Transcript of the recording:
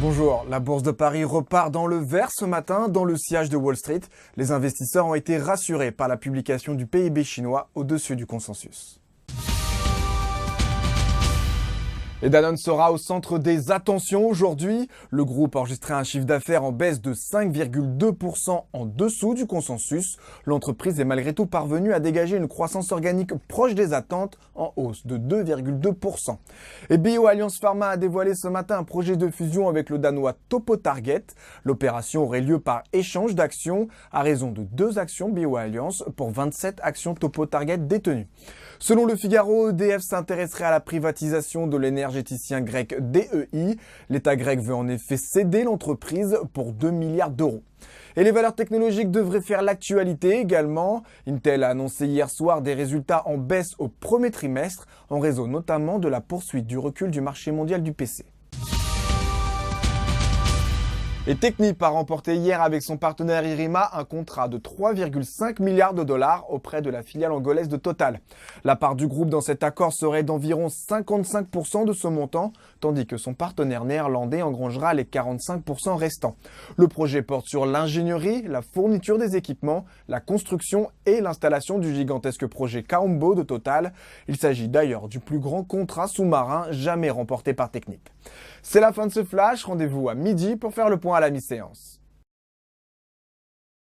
Bonjour, la bourse de Paris repart dans le vert ce matin dans le sillage de Wall Street. Les investisseurs ont été rassurés par la publication du PIB chinois au-dessus du consensus. Et Danone sera au centre des attentions aujourd'hui. Le groupe a enregistré un chiffre d'affaires en baisse de 5,2% en dessous du consensus. L'entreprise est malgré tout parvenue à dégager une croissance organique proche des attentes en hausse de 2,2%. Et BioAlliance Pharma a dévoilé ce matin un projet de fusion avec le danois TopoTarget. L'opération aurait lieu par échange d'actions à raison de 2 actions BioAlliance pour 27 actions TopoTarget détenues. Selon le Figaro, EDF s'intéresserait à la privatisation de l'énergéticien grec DEI. L'État grec veut en effet céder l'entreprise pour 2 milliards d'euros. Et les valeurs technologiques devraient faire l'actualité également. Intel a annoncé hier soir des résultats en baisse au premier trimestre, en raison notamment de la poursuite du recul du marché mondial du PC. Et Technip a remporté hier avec son partenaire Irima un contrat de 3,5 milliards de dollars auprès de la filiale angolaise de Total. La part du groupe dans cet accord serait d'environ 55% de ce montant, tandis que son partenaire néerlandais engrangera les 45% restants. Le projet porte sur l'ingénierie, la fourniture des équipements, la construction et l'installation du gigantesque projet Kaombo de Total. Il s'agit d'ailleurs du plus grand contrat sous-marin jamais remporté par Technip. C'est la fin de ce flash, rendez-vous à midi pour faire le point à la mi-séance.